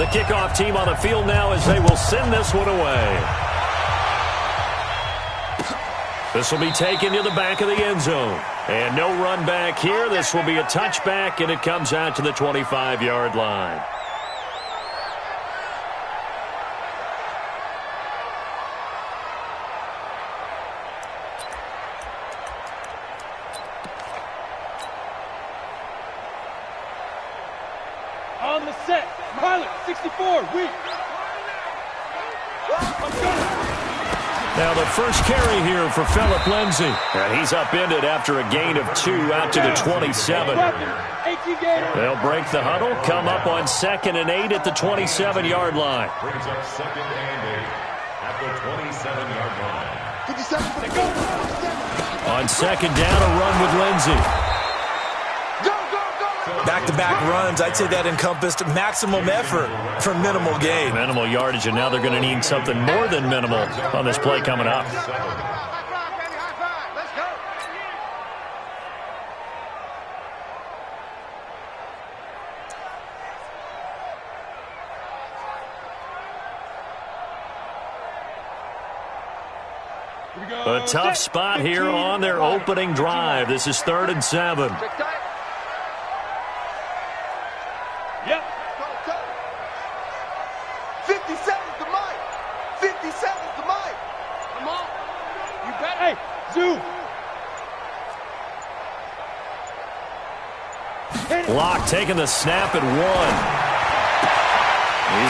The kickoff team on the field now as they will send this one away. This will be taken to the back of the end zone. And no run back here. This will be a touchback, and it comes out to the 25-yard line. On the set, pilot, 64, weak. Now the first carry here for Phillip Lindsay. And he's upended after a gain of 2 out to the 27. They'll break the huddle, come up on 2nd and 8 at the 27-yard line. Brings up 2nd and 8 at the 27-yard line. On 2nd down, a run with Lindsay. Back-to-back runs, I'd say that encompassed maximum effort for minimal gain. Minimal yardage, and now they're going to need something more than minimal on this play coming up. A tough spot here on their opening drive. This is 3rd and 7. Yep. 50 seconds to Mike. 50 seconds to Mike. Come on. You better. Hey, zoom. Locke taking the snap at 1. He's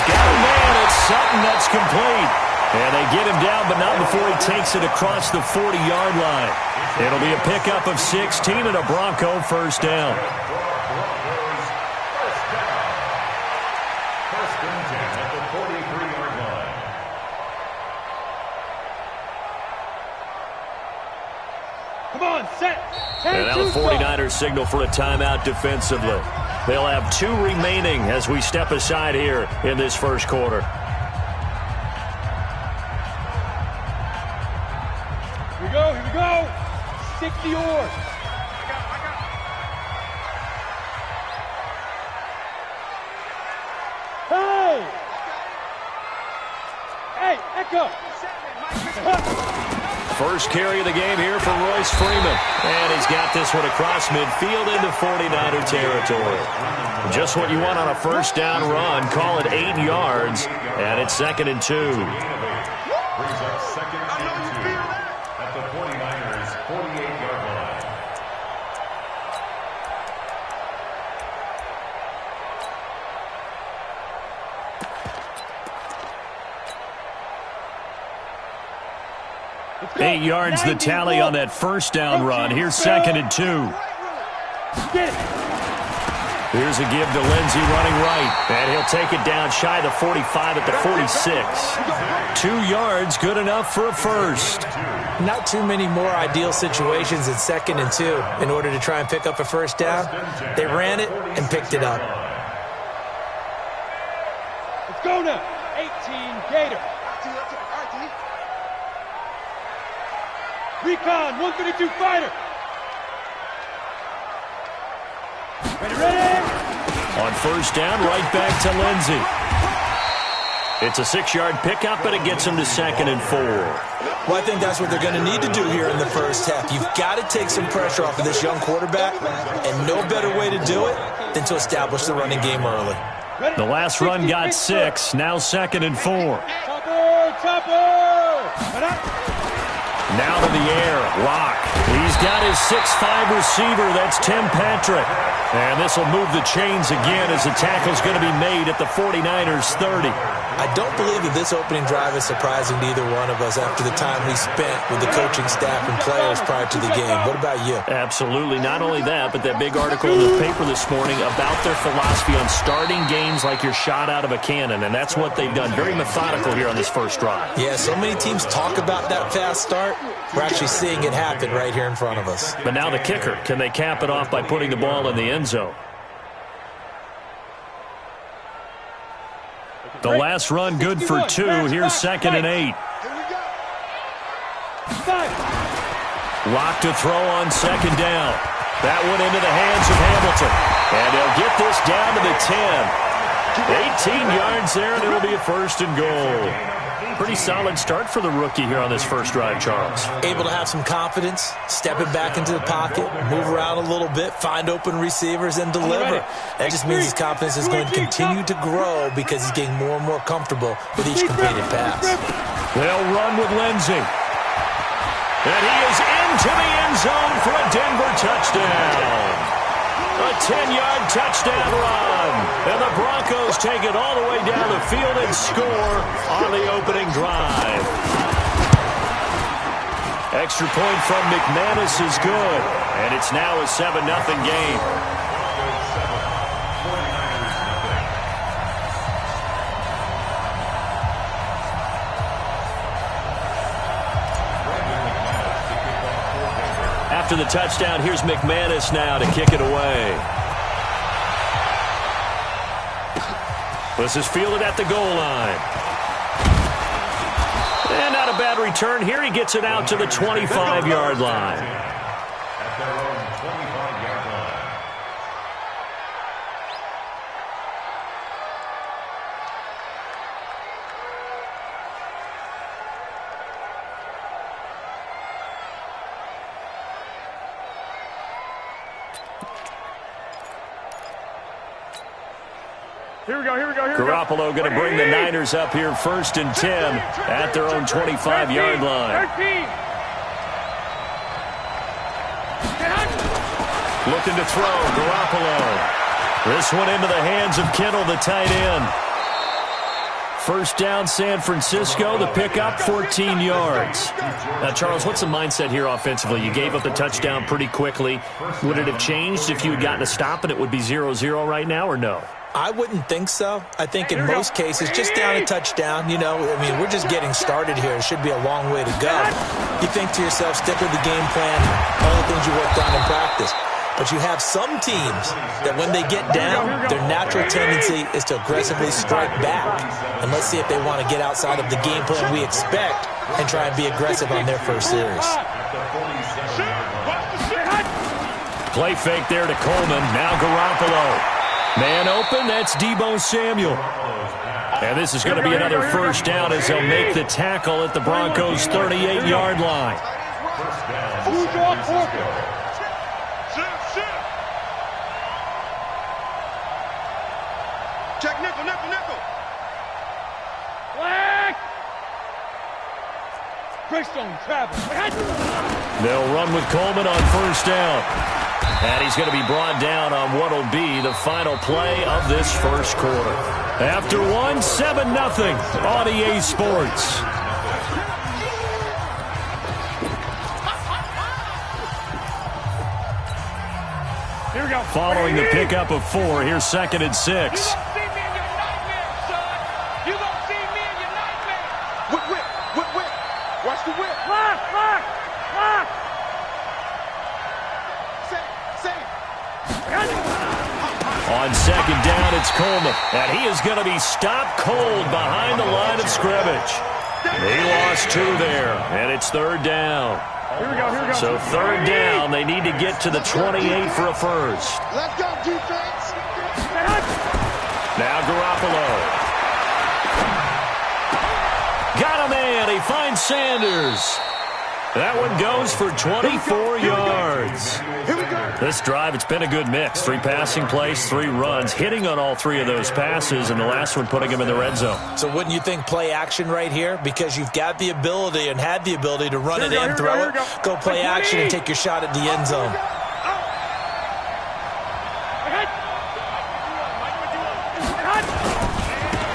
got a man. It's Sutton that's complete. And they get him down, but not before he takes it across the 40-yard line. It'll be a pickup of 16 and a Bronco first down. Come on, set. And now the 49ers signal for a timeout defensively. They'll have 2 remaining as we step aside here in this first quarter. Here we go, here we go. 60 yours. Hey! Hey, Echo! First carry of the game here for Royce Freeman. And he's got this one across midfield into 49er territory. Just what you want on a first down run. Call it 8 yards. And it's 2nd and 2. Brings up 2nd and 2 at the 49ers' 48-yard line. Eight yards the tally on that first down run. Here's 2nd and 2. Here's a give to Lindsay running right. And he'll take it down shy of the 45 at the 46. 2 yards, good enough for a first. Not too many more ideal situations in 2nd and 2 in order to try and pick up a first down. They ran it and picked it up. Let's go now. 18 Gator. Recon, 132 fighter. Ready. On first down, right back to Lindsay. It's a 6-yard pickup, but it gets him to 2nd and 4. Well, I think that's what they're going to need to do here in the first half. You've got to take some pressure off of this young quarterback, and no better way to do it than to establish the running game early. The last run got 6, now 2nd and 4. Chopper. Now to the air, Locke. He's got his 6'5 receiver, that's Tim Patrick. And this will move the chains again as the tackle's going to be made at the 49ers' 30. I don't believe that this opening drive is surprising to either one of us after the time we spent with the coaching staff and players prior to the game. What about you? Absolutely. Not only that, but that big article in the paper this morning about their philosophy on starting games like you're shot out of a cannon, and that's what they've done. Very methodical here on this first drive. Yeah, so many teams talk about that fast start. We're actually seeing it happen right here in front of us. But now the kicker. Can they cap it off by putting the ball in the end zone? The last run good for 2. Here's 2nd and 8. Lock to throw on 2nd down. That one into the hands of Hamilton. And they'll get this down to the 10. 18 yards there, and it'll be a first and goal. Pretty solid start for the rookie here on this first drive, Charles. Able to have some confidence, stepping back into the pocket, move around a little bit, find open receivers, and deliver. That just means his confidence is going to continue to grow because he's getting more and more comfortable with each completed pass. They'll run with Lindsey. And he is into the end zone for a Denver touchdown. A 10-yard touchdown run. And the Broncos take it all the way down the field and score on the opening drive. Extra point from McManus is good. And it's now a 7-0 game. After the touchdown, here's McManus now to kick it away. This is fielded at the goal line. And not a bad return here. He gets it out to the 25-yard line. At their own 25-yard line. Here we go. Garoppolo going to bring the Niners up here first and 10 at their own 25-yard line. 13. Looking to throw, Garoppolo. This one into the hands of Kittle, the tight end. First down, San Francisco. The pickup, 14 yards. Now, Charles, what's the mindset here offensively? You gave up the touchdown pretty quickly. Would it have changed if you had gotten a stop and it would be 0-0 right now, or no? I wouldn't think so. I think in most cases, just down a touchdown, you know, I mean, we're just getting started here. It should be a long way to go. You think to yourself, stick with the game plan, all the things you worked on in practice. But you have some teams that when they get down, their natural tendency is to aggressively strike back. And let's see if they want to get outside of the game plan we expect and try and be aggressive on their first series. Play fake there to Coleman. Now Garoppolo. Man open, that's Deebo Samuel. And this is going to be another first down as they'll make the tackle at the Broncos' 38-yard line. Check nickel. Black. Greystone travel. They'll run with Coleman on first down. And he's going to be brought down on what will be the final play of this first quarter. After one, 7-0 on EA Sports. Here we go. Following the pickup of 4, here's 2nd and 6. Whip. Watch the whip. Lock. On second down, it's Coleman. And he is going to be stopped cold behind the line of scrimmage. He lost 2 there, and it's 3rd down. Here we go. So 3rd down, they need to get to the 28 for a first. Let's go, defense. Now Garoppolo. Got a man. He finds Sanders. That one goes for 24 yards. This drive, it's been a good mix. 3 passing plays, 3 runs, hitting on all 3 of those passes, and the last one putting him in the red zone. So wouldn't you think play action right here? Because you've got the ability and had the ability to run it in, throw it, go play action, and take your shot at the end zone.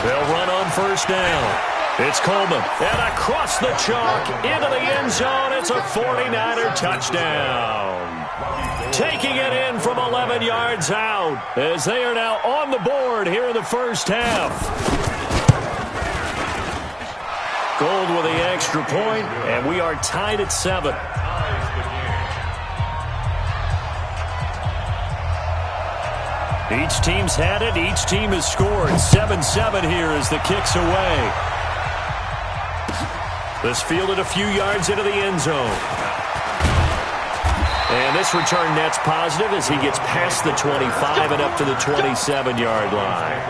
They'll run on first down. It's Coleman, and across the chalk into the end zone. It's a 49er touchdown. Taking it in from 11 yards out as they are now on the board here in the first half. Gold with the extra point, and we are tied at 7. Each team's had it. Each team has scored. 7-7 here as the kick's away. This fielded a few yards into the end zone. And this return net's positive as he gets past the 25 and up to the 27-yard line.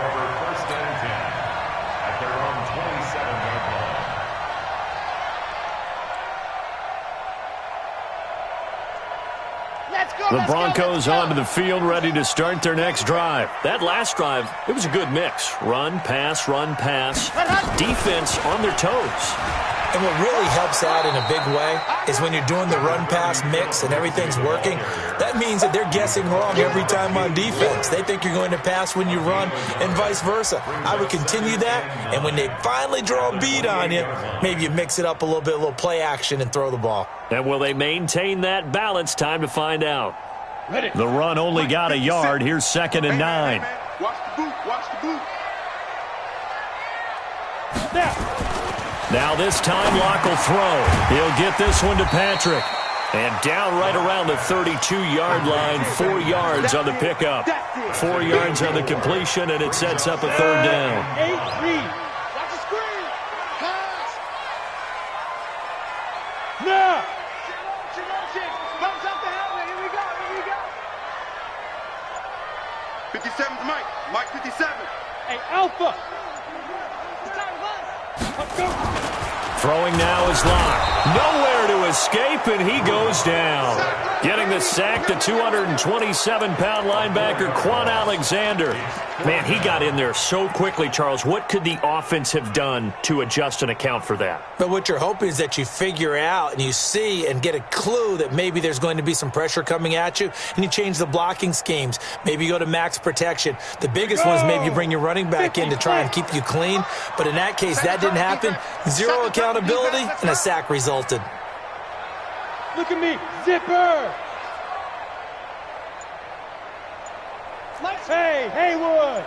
The Broncos onto the field, ready to start their next drive. That last drive, it was a good mix. Run, pass, defense on their toes. And what really helps out in a big way is when you're doing the run-pass mix and everything's working, that means that they're guessing wrong every time on defense. They think you're going to pass when you run and vice versa. I would continue that, and when they finally draw a beat on you, maybe you mix it up a little bit, a little play action, and throw the ball. And will they maintain that balance? Time to find out. The run only got a yard. Here's 2nd and 9. Watch the boot. Watch the boot. Now this time, Locke will throw. He'll get this one to Patrick. And down right around the 32-yard line, 4 yards on the pickup. 4 yards on the completion, and it sets up a 3rd down. 8-3. Watch the screen. Pass. Now. Bounce out the helmet. Here we go. 57's Mike. Mike 57. Hey, Alpha. Let's go. Throwing now is Locke. Nowhere to escape, and he goes down. Getting the sack, the 227-pound linebacker, Quan Alexander. Man, he got in there so quickly, Charles. What could the offense have done to adjust and account for that? But what you're hoping is that you figure out and you see and get a clue that maybe there's going to be some pressure coming at you, and you change the blocking schemes. Maybe you go to max protection. The biggest one is maybe you bring your running back in to try and keep you clean. But in that case, that didn't happen. 0 accountability, and a sack resulted. Look at me. Zipper. Hey, Haywood.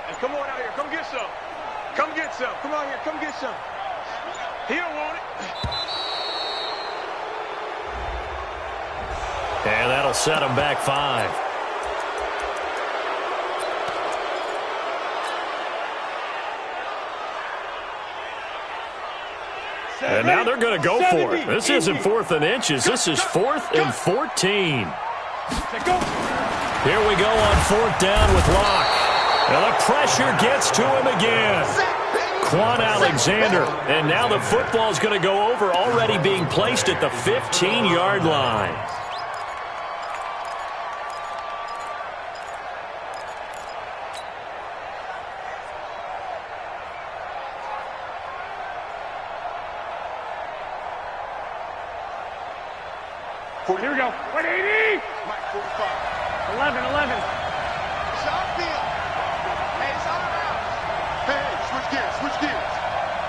Hey, come on out here. Come get some. Come get some. Come on here. Come get some. He don't want it. And that'll set him back 5. And now they're going to go for it. This isn't 4th and inches. This is 4th and 14. Here we go on 4th down with Locke. And the pressure gets to him again. Quan Alexander. And now the football's going to go over, already being placed at the 15-yard line. Here we go. 180. Mike 45. 11. Shot field. Hey, it's all out. Hey, switch gears.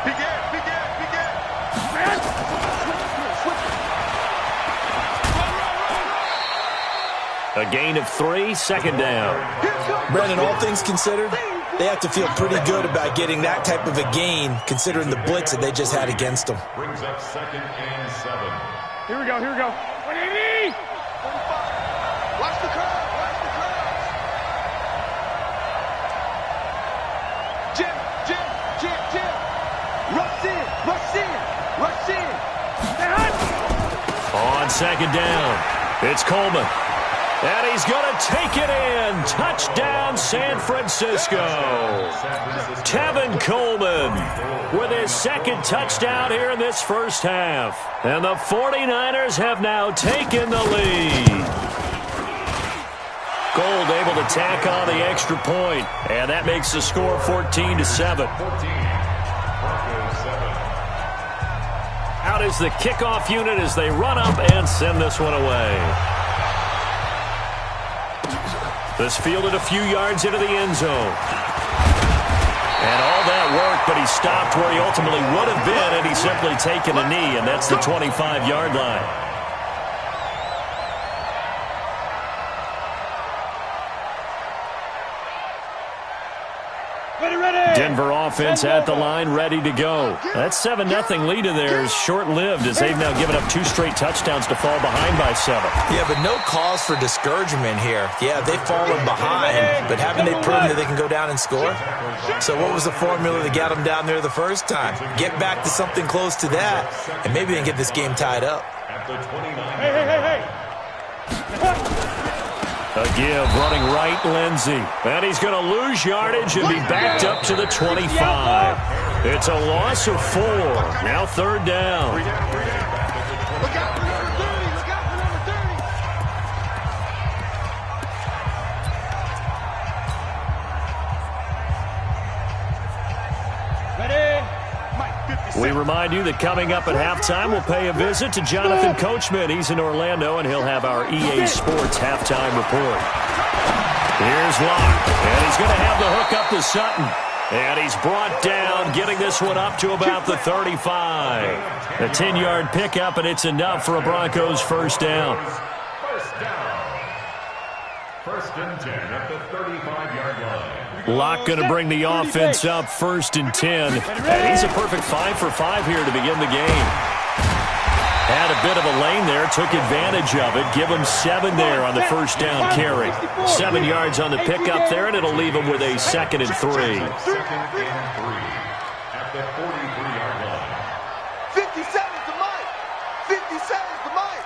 Big air. Man. Run. A gain of 3, 2nd down. Brandon, all things considered, they have to feel pretty good about getting that type of a gain, considering the blitz that they just had against them. Brings up 2nd and 7. Here we go. 180. 45. Watch the curve. Jim. Rush in. On 2nd down, it's Coleman. And he's going to take it in. Touchdown, San Francisco. Tevin Coleman with his 2nd touchdown here in this first half. And the 49ers have now taken the lead. Gold able to tack on the extra point. And that makes the score 14-7. Out is the kickoff unit as they run up and send this one away. This fielded a few yards into the end zone. And all that work, but he stopped where he ultimately would have been had he simply taken a knee, and that's the 25-yard line. Denver offense at the line, ready to go. That 7-0 lead of theirs short-lived as they've now given up 2 straight touchdowns to fall behind by 7. Yeah, but no cause for discouragement here. Yeah, they've fallen behind, but haven't they proven that they can go down and score? So what was the formula that got them down there the first time? Get back to something close to that, and maybe they can get this game tied up. Hey. A give, running right, Lindsey. And he's going to lose yardage and be backed up to the 25. It's a loss of 4. Now 3rd down. Look out for number 30. We remind you that coming up at halftime, we'll pay a visit to Jonathan Coachman. He's in Orlando, and he'll have our EA Sports halftime report. Here's Locke, and he's going to have the hook up to Sutton. And he's brought down, getting this one up to about the 35. A 10-yard pickup, and it's enough for a Broncos first down. First down. First and 10 at the 35-yard line. Locke going to bring the offense up first and 10. And he's a perfect 5 for 5 here to begin the game. Had a bit of a lane there, took advantage of it. Give him 7 there on the first down carry. 7 yards on the pickup there, and it'll leave him with a 2nd and 3. Second and 3 at the 43-yard line. 57's the mic. 57's the mic.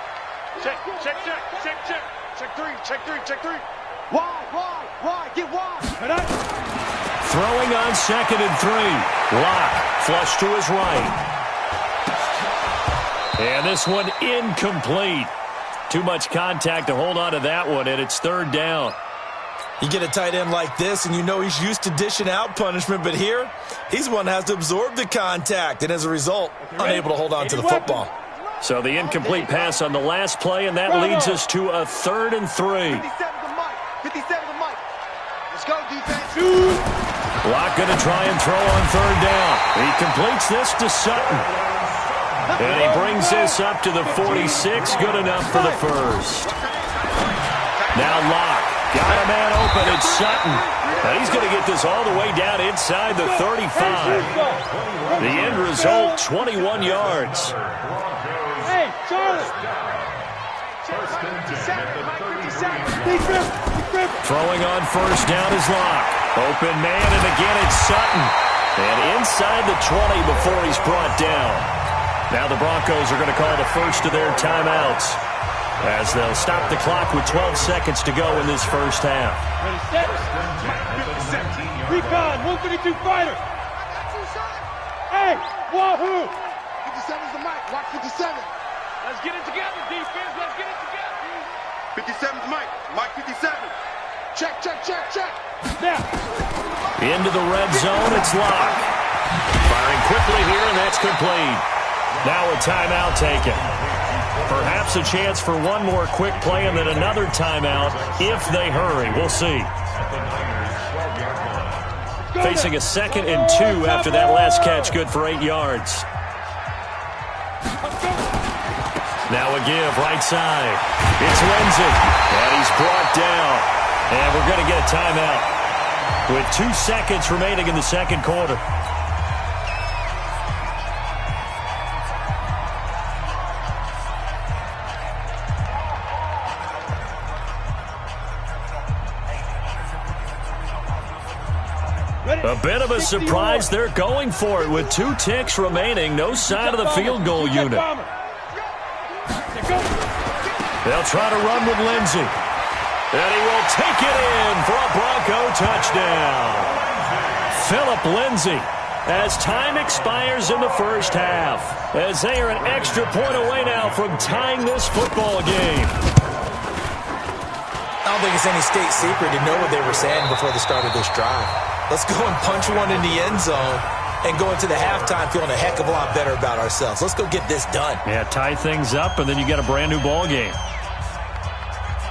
Check. Check 3. Check 3. Wide. Get wide. Throwing on 2nd and 3. Locke flush to his right. And this one incomplete. Too much contact to hold on to that one, and it's 3rd down. You get a tight end like this, and you know he's used to dishing out punishment, but here, he's the one that has to absorb the contact, and as a result, unable to hold on to the football. So the incomplete pass on the last play, and that leads us to a 3rd and 3. 57's the mic. Let's go, defense. Locke going to try and throw on 3rd down. He completes this to Sutton. And he brings this up to the 46. Good enough for the first. Now Locke. Got a man open. It's Sutton. And he's going to get this all the way down inside the 35. The end result, 21 yards. Hey, Charlie. First and 10 at the 33. Throwing on first down is Locke. Open man, and again it's Sutton. And inside the 20 before he's brought down. Now the Broncos are going to call the first of their timeouts as they'll stop the clock with 12 seconds to go in this first half. Ready, set. Recon, 152 fighter. Hey, wahoo. 57's the mic. Watch 57. Let's get it together, defense. Let's get it together. 57's the mic. Mike 57. Check. Now. Into the red zone, it's Locke. Firing quickly here, and that's complete. Now a timeout taken. Perhaps a chance for one more quick play and then another timeout if they hurry. We'll see. Facing a 2nd and 2 after that last catch, good for 8 yards. Now a give, right side. It's Lindsay, and he's brought down. And we're going to get a timeout with 2 seconds remaining in the second quarter. A bit of a surprise. They're going for it with 2 ticks remaining. No sign of the field goal unit. They'll try to run with Lindsay. And he will take it in for a Bronco touchdown. Philip Lindsay, as time expires in the first half, as they are an extra point away now from tying this football game. I don't think it's any state secret to know what they were saying before the start of this drive. Let's go and punch one in the end zone and go into the halftime feeling a heck of a lot better about ourselves. Let's go get this done. Yeah, tie things up, and then you get a brand-new ball game.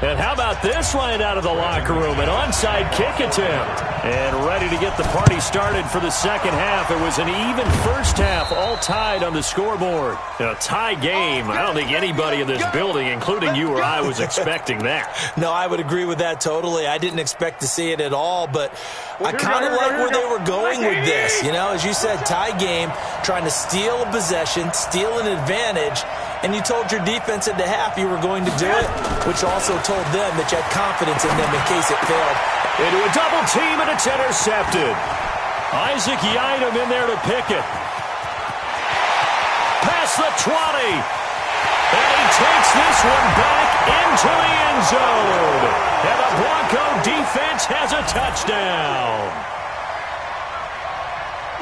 And how about this right out of the locker room? An onside kick attempt. And ready to get the party started for the second half. It was an even first half, all tied on the scoreboard. A tie game. I don't think anybody in this building, including you or I, was expecting that. No, I would agree with that totally. I didn't expect to see it at all, but I kind of like where they were going with this. You know, as you said, tie game, trying to steal a possession, steal an advantage, and you told your defense at the half you were going to do it, which also told them that you had confidence in them in case it failed. Into a double team, and it's intercepted. Isaac Yiadom in there to pick it. Past the 20. And he takes this one back into the end zone. And the Bronco defense has a touchdown.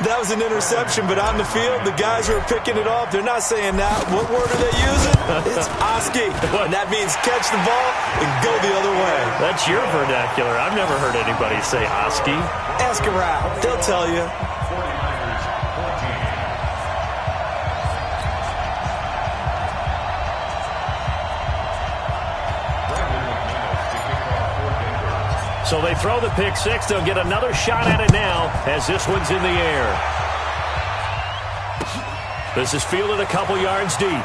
That was an interception, but on the field, the guys who are picking it off, they're not saying that. What word are they using? It's Oski. And that means catch the ball and go the other way. That's your vernacular. I've never heard anybody say Oski. Ask around. They'll tell you. So they throw the pick six. They'll get another shot at it now as this one's in the air. This is fielded a couple yards deep.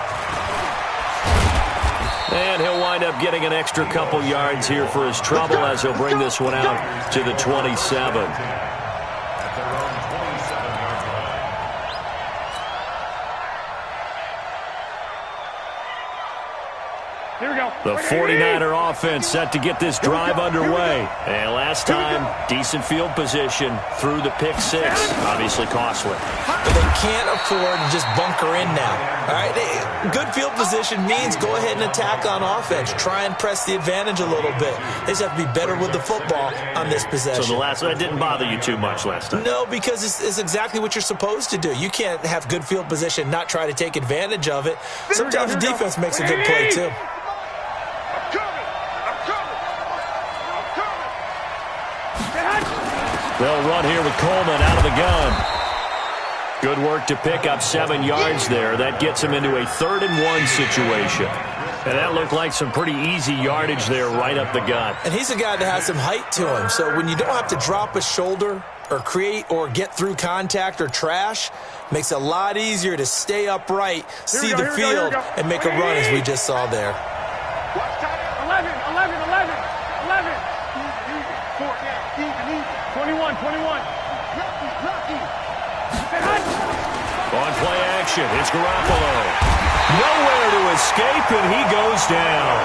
And he'll wind up getting an extra couple yards here for his trouble as he'll bring this one out to the 27. Here we go. The 49er offense set to get this drive underway. And last time, decent field position through the pick six. Obviously costly. But they can't afford to just bunker in now. All right, good field position means go ahead and attack on offense. Try and press the advantage a little bit. They just have to be better with the football on this possession. So that didn't bother you too much last time? No, because it's exactly what you're supposed to do. You can't have good field position, not try to take advantage of it. Sometimes the defense makes a good play, too. They'll run here with Coleman out of the gun. Good work to pick up 7 yards there. That gets him into a 3rd-and-1 situation. And that looked like some pretty easy yardage there right up the gut. And he's a guy that has some height to him. So when you don't have to drop a shoulder or create or get through contact or trash, makes it a lot easier to stay upright, see the field, and make a run as we just saw there. 21. On play action, it's Garoppolo. Nowhere to escape, and he goes down.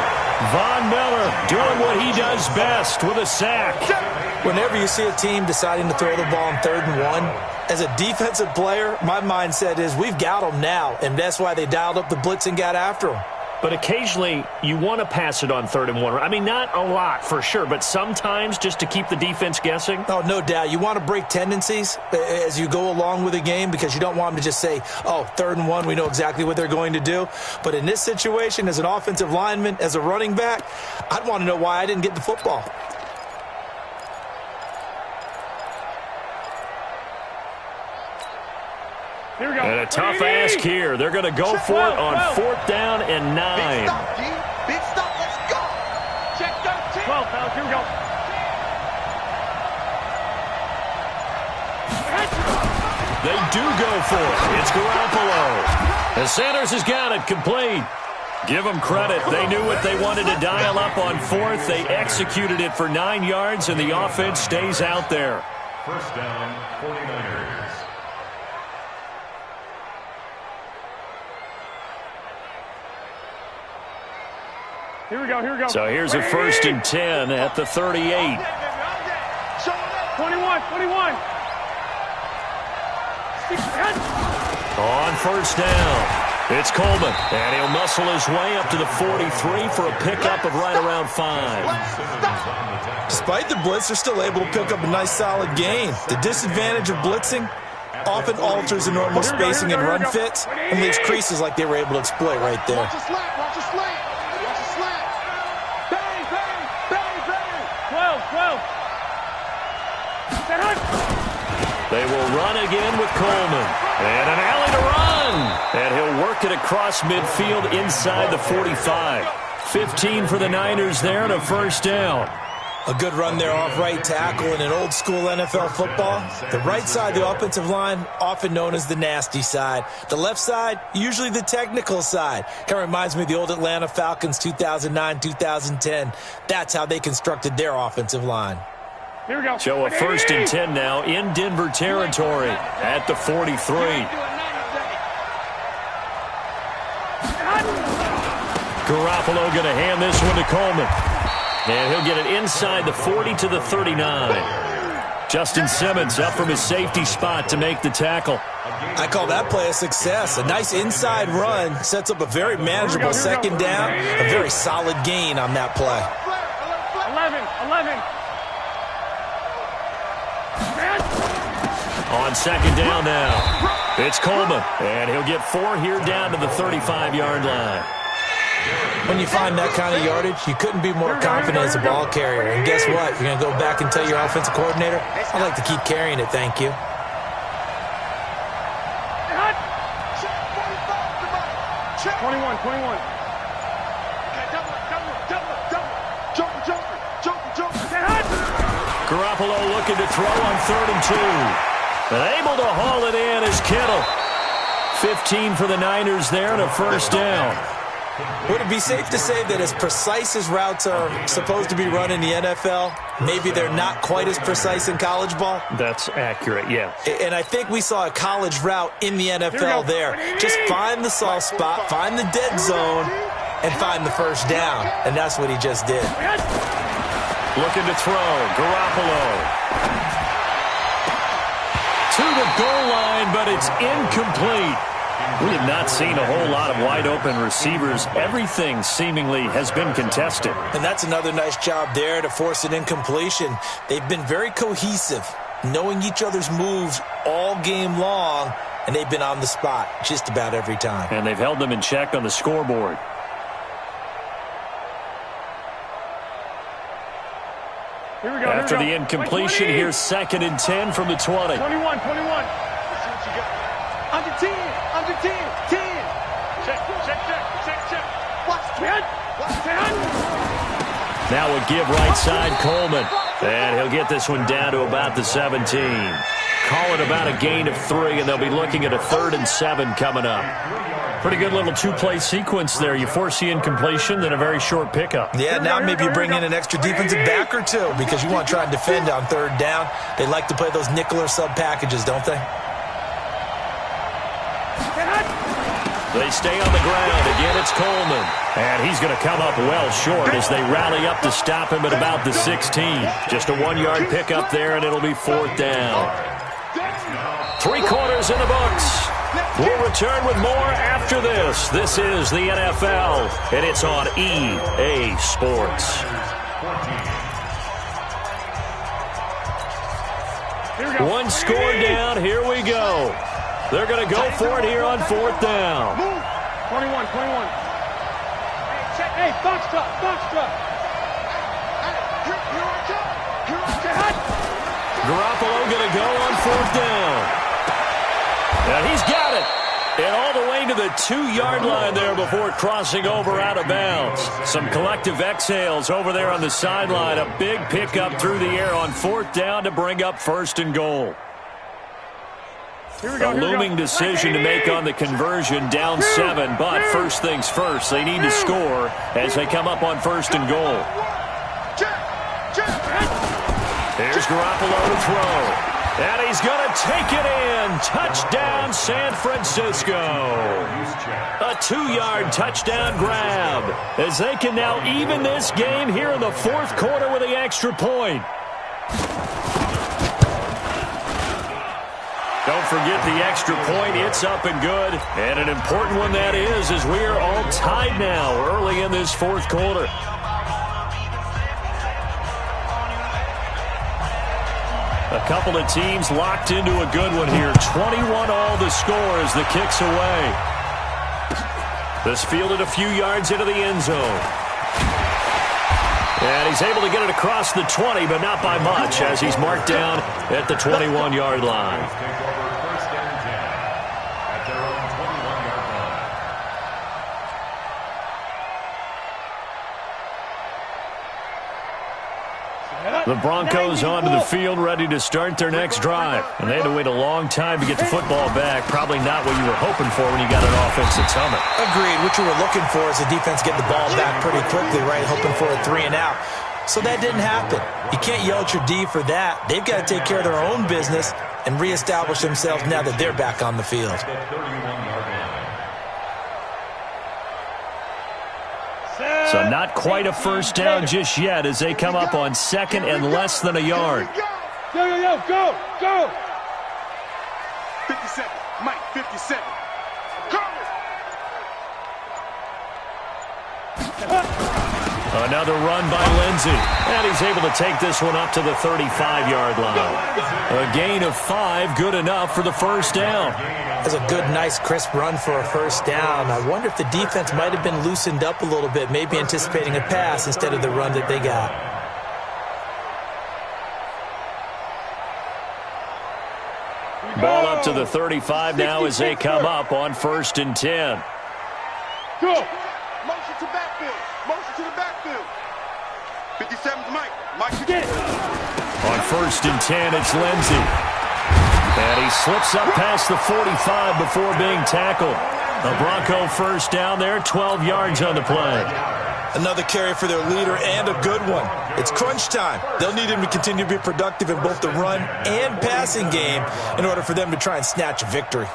Von Miller doing what he does best with a sack. Whenever you see a team deciding to throw the ball on 3rd-and-1, as a defensive player, my mindset is we've got them now, and that's why they dialed up the blitz and got after them. But occasionally, you want to pass it on 3rd-and-1. I mean, not a lot for sure, but sometimes just to keep the defense guessing. Oh, no doubt. You want to break tendencies as you go along with the game because you don't want them to just say, oh, 3rd-and-1, we know exactly what they're going to do. But in this situation, as an offensive lineman, as a running back, I'd want to know why I didn't get the football. Here we go. And a tough ask here. They're going to go for it on 4th down and 9. Big stop, let's go. Check 13. 12, fellas, here we go. They do go for it. It's Garoppolo. And Sanders has got it complete. Give them credit. They knew what they wanted to dial up on 4th. They executed it for 9 yards, and the offense stays out there. 1st down, 49ers. Here we go. So here's a 1st and 10 at the 38. 21. On 1st down, it's Coleman, and he'll muscle his way up to the 43 for a pickup of right around 5. Despite the blitz, they're still able to pick up a nice solid gain. The disadvantage of blitzing often alters the normal spacing and run fits and leaves creases like they were able to exploit right there. Watch the slant. 12. They will run again with Coleman. And an alley to run. And he'll work it across midfield inside the 45. 15 for the Niners there and a 1st down. A good run there off right tackle in an old-school NFL football. The right side, the offensive line, often known as the nasty side. The left side, usually the technical side. Kind of reminds me of the old Atlanta Falcons 2009-2010. That's how they constructed their offensive line. Here we go. So a 1st and 10 now in Denver territory at the 43. Garoppolo going to hand this one to Coleman. And he'll get it inside the 40 to the 39. Justin Simmons up from his safety spot to make the tackle. I call that play a success. A nice inside run sets up a very manageable 2nd down. A very solid gain on that play. 11. On 2nd down now, it's Coleman. And he'll get 4 here down to the 35-yard line. When you find that kind of yardage, you couldn't be more confident as a ball carrier. And guess what? You're going to go back and tell your offensive coordinator, I'd like to keep carrying it, thank you. 21. Okay, double. Jumper. Garoppolo looking to throw on 3rd and 2. And able to haul it in is Kittle. 15 for the Niners there and a first down. Would it be safe to say that as precise as routes are supposed to be run in the NFL, maybe they're not quite as precise in college ball? That's accurate, yeah. And I think we saw a college route in the NFL there. Just find the soft spot, find the dead zone, and find the first down. And that's what he just did. Looking to throw. Garoppolo. To the goal line, but it's incomplete. We have not seen a whole lot of wide-open receivers. Everything seemingly has been contested. And that's another nice job there to force an incompletion. They've been very cohesive, knowing each other's moves all game long, and they've been on the spot just about every time. And they've held them in check on the scoreboard. After the incompletion, here's 2nd and 10 from the 20. 21. Under 10. 10. Check. Watch 10. Now a give right side, Coleman. And he'll get this one down to about the 17. Call it about a gain of 3, and they'll be looking at a 3rd and 7 coming up. Pretty good little two-play sequence there. You force the incompletion, then a very short pickup. Yeah, now maybe you bring in an extra defensive back or two because you want to try and defend on 3rd down. They like to play those nickel or sub packages, don't they? They stay on the ground. Again, it's Coleman. And he's going to come up well short as they rally up to stop him at about the 16. Just a 1-yard pickup there, and it'll be 4th down. 3 quarters in the books. We'll return with more after this. This is the NFL, and it's on EA Sports. One score down. Here we go. They're going to go for it here on 4th down. 21. Hey, box truck. Garoppolo going to go on 4th down. And he's got it. And all the way to the 2-yard line there before crossing over out of bounds. Some collective exhales over there on the sideline. A big pickup through the air on 4th down to bring up 1st and goal. A looming decision to make on the conversion, down 7, but first things first, they need to score as they come up on 1st and goal. Here's Garoppolo to throw. And he's going to take it in. Touchdown, San Francisco. A 2-yard touchdown grab as they can now even this game here in the 4th quarter with the extra point. Don't forget the extra point. It's up and good. And an important one that is, as we are all tied now early in this 4th quarter. A couple of teams locked into a good one here. 21 all the score as the kick's away. This fielded a few yards into the end zone. And he's able to get it across the 20, but not by much as he's marked down at the 21-yard line. The Broncos onto the field, ready to start their next drive. And they had to wait a long time to get the football back. Probably not what you were hoping for when you got an offense that's humming. Agreed. What you were looking for is the defense get the ball back pretty quickly, right? Hoping for a 3 and out. So that didn't happen. You can't yell at your D for that. They've got to take care of their own business and reestablish themselves now that they're back on the field. So not quite a first down just yet as they come up on 2nd and less than a yard. Go! 57, Mike, 57. Another run by Lindsey. And he's able to take this one up to the 35-yard line. A gain of 5, good enough for the first down. That's a good, nice, crisp run for a first down. I wonder if the defense might have been loosened up a little bit, maybe anticipating a pass instead of the run that they got. Ball up to the 35 now as they come up on 1st and 10. Go! Motion to backfield. Motion to the backfield. 57's Mike. Mike, you get it. On 1st and 10, it's Lindsey. And he slips up past the 45 before being tackled. A Bronco first down there, 12 yards on the play. Another carry for their leader and a good one. It's crunch time. They'll need him to continue to be productive in both the run and passing game in order for them to try and snatch a victory.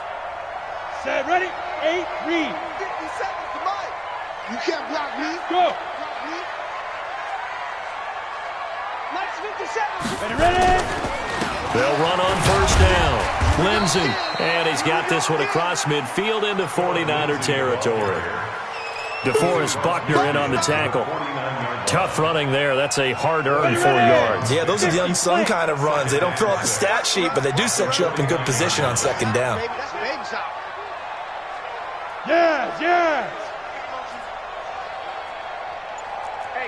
Set, ready, 8, read. 50 seconds to Mike. You can't block me. Go. Block me. Mike's 57. Ready. They'll run on 1st down. Lindsey. And he's got this one across midfield into 49er territory. DeForest Buckner in on the tackle. Tough running there. That's a hard-earned 4 yards. Yeah, those are the unsung kind of runs. They don't fill out the stat sheet, but they do set you up in good position on 2nd down. That's a baby shot. Yes.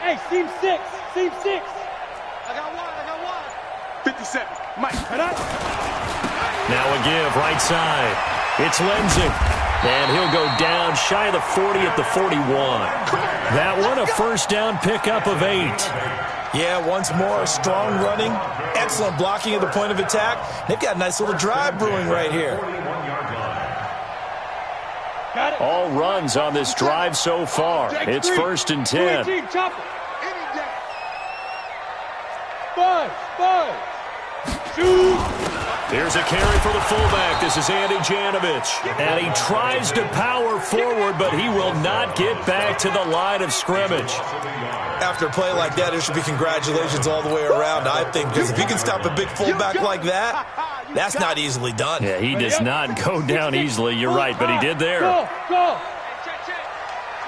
Hey, seam 6. I got one. 57. Mike. Now a give, right side. It's Lindsey. And he'll go down shy of the 40 at the 41. That one a 1st down pickup of 8. Yeah, once more, strong running, excellent blocking at the point of attack. They've got a nice little drive brewing right here. Got it. All runs on this drive so far. It's 1st and 10. Any day. Five. Shoot. Here's a carry for the fullback. This is Andy Janovich. And he tries to power forward, but he will not get back to the line of scrimmage. After a play like that, there should be congratulations all the way around, I think, because if you can stop a big fullback like that, that's not easily done. Yeah, he does not go down easily. You're right, but he did there. Go. Check.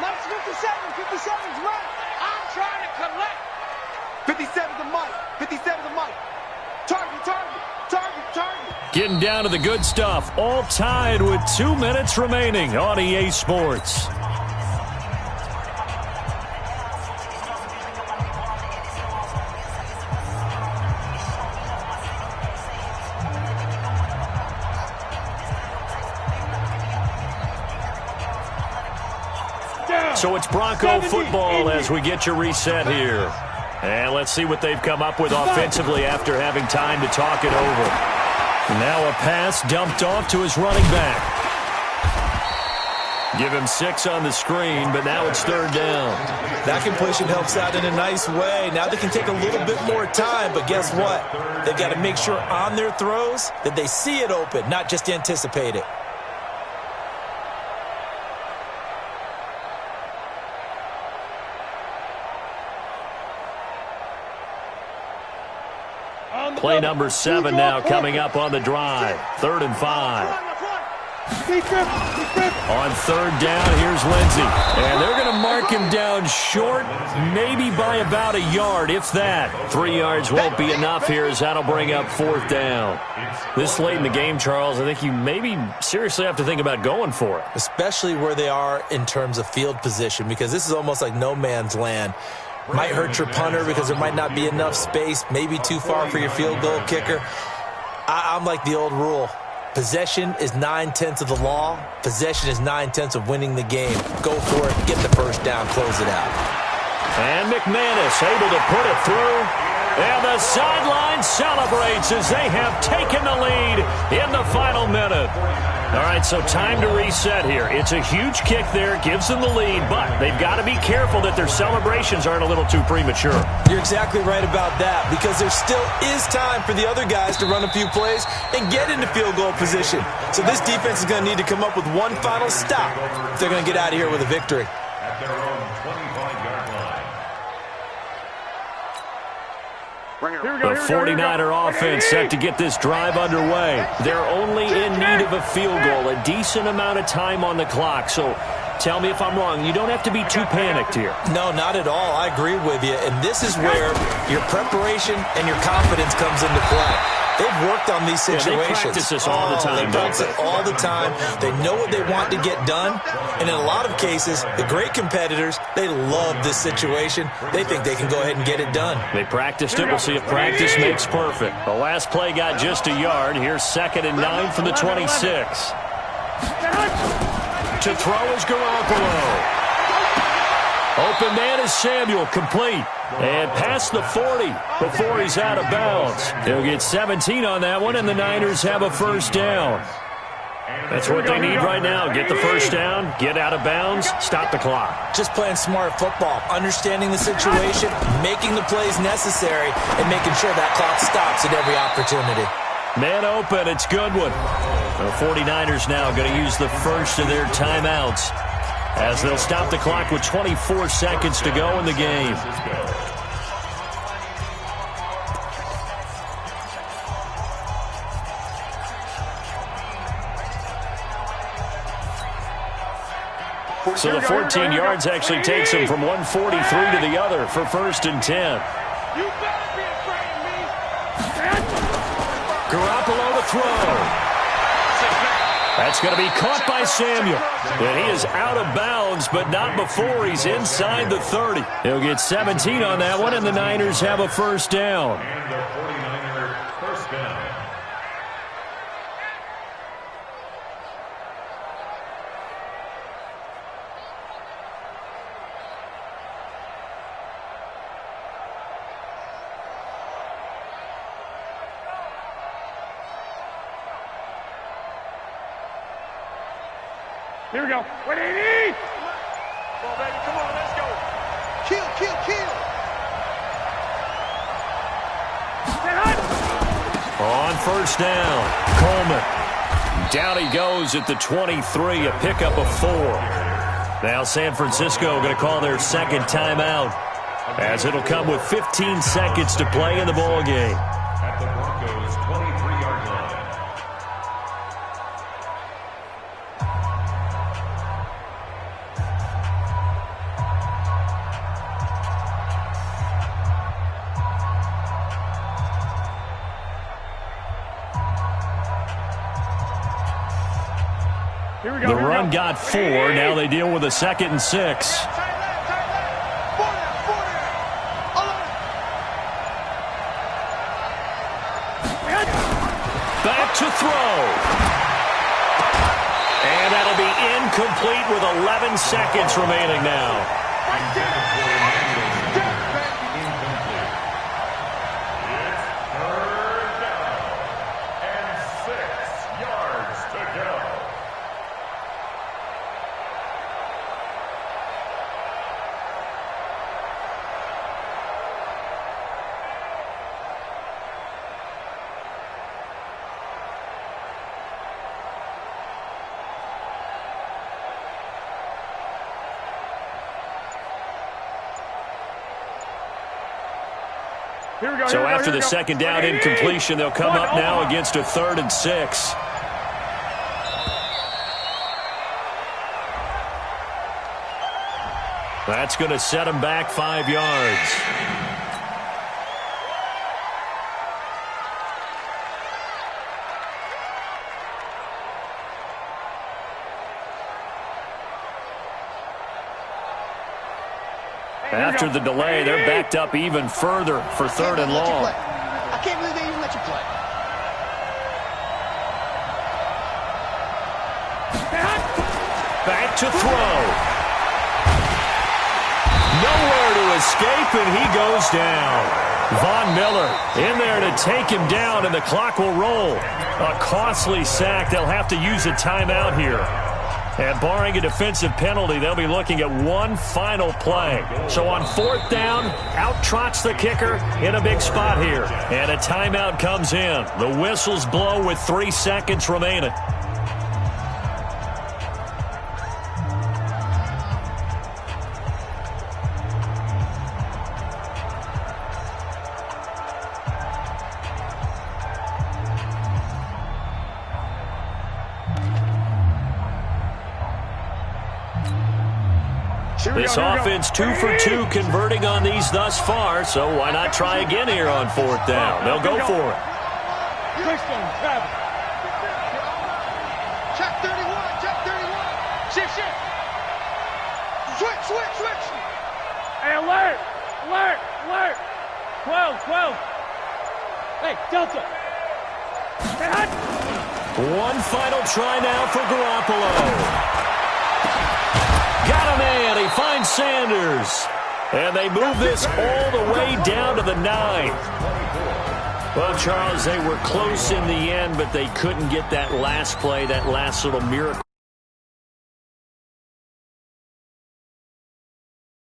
Mike's 57's right. I'm trying to collect. 57 to Mike. 57 to Mike. Target. Getting down to the good stuff. All tied with 2 minutes remaining on EA Sports. So it's Bronco football as we get you reset here. And let's see what they've come up with offensively after having time to talk it over. Now a pass dumped off to his running back. Give him 6 on the screen, but now it's 3rd down. That completion helps out in a nice way. Now they can take a little bit more time, but guess what? They've got to make sure on their throws that they see it open, not just anticipate it. Play number 7 now coming up on the drive. 3rd and 5. On 3rd down, here's Lindsey. And they're going to mark him down short, maybe by about a yard, if that. 3 yards won't be enough here as that'll bring up 4th down. This late in the game, Charles, I think you maybe seriously have to think about going for it. Especially where they are in terms of field position, because this is almost like no man's land. Might hurt your punter because there might not be enough space, maybe too far for your field goal kicker. I'm like the old rule. Possession is 9/10 of the law. Possession is 9/10 of winning the game. Go for it. Get the 1st down. Close it out. And McManus able to put it through. And the sideline celebrates as they have taken the lead in the final minute. All right, so time to reset here. It's a huge kick there, gives them the lead, but they've got to be careful that their celebrations aren't a little too premature. You're exactly right about that, because there still is time for the other guys to run a few plays and get into field goal position. So this defense is going to need to come up with one final stop if they're going to get out of here with a victory. At their own 25-yard line. The 49er offense set to get this drive underway. They're only in need of a field goal, a decent amount of time on the clock. So tell me if I'm wrong. You don't have to be too panicked here. No, not at all. I agree with you. And this is where your preparation and your confidence comes into play. They've worked on these situations. Yeah, they practice this all the time. They practice it all the time. They know what they want to get done. And in a lot of cases, the great competitors, they love this situation. They think they can go ahead and get it done. They practiced it. We'll see if practice makes perfect. The last play got just a yard. Here's 2nd and 9 from the 26. To throw is Garoppolo. Open man is Samuel, complete. And past the 40 before he's out of bounds. He'll get 17 on that one, and the Niners have a first down. That's what they need right now. Get the first down, get out of bounds, stop the clock. Just playing smart football, understanding the situation, making the plays necessary, and making sure that clock stops at every opportunity. Man open, it's Goodwin. The 49ers now going to use the first of their timeouts as they'll stop the clock with 24 seconds to go in the game. So the 14 yards actually takes him from 143 to the other for 1st and 10. You better be afraid of me. Garoppolo to throw. That's going to be caught by Samuel. And he is out of bounds, but not before he's inside the 30. He'll get 17 on that one, and the Niners have a first down. And the 49er first down. Here we go. What do you need? Come on, baby. Come on, let's go. Kill, kill, kill. On first down, Coleman. Down he goes at the 23, a pickup of 4. Now San Francisco going to call their second timeout, as it'll come with 15 seconds to play in the ball game. At the Broncos' 23-yard line. The run got 4. Now they deal with a 2nd and 6. Back to throw. And that'll be incomplete with 11 seconds remaining now. So after the second down incompletion, they'll come up now against a 3rd and 6. That's going to set them back 5 yards. After the delay, they're backed up even further for 3rd and long. I can't believe they even let you play. Back to throw. Nowhere to escape, and he goes down. Von Miller in there to take him down, and the clock will roll. A costly sack. They'll have to use a timeout here. And barring a defensive penalty, they'll be looking at one final play. So on 4th down, out trots the kicker in a big spot here. And a timeout comes in. The whistles blow with 3 seconds remaining. This offense 2 for 2 converting on these thus far, so why not try again here on 4th down? They'll go for it. Check 31, check 31. Shift. Switch. Hey, alert. 12. Hey, Delta. One final try now for Garoppolo. Got a man. He finds Sanders. And they move this all the way down to the 9. Well, Charles, they were close in the end, but they couldn't get that last play, that last little miracle.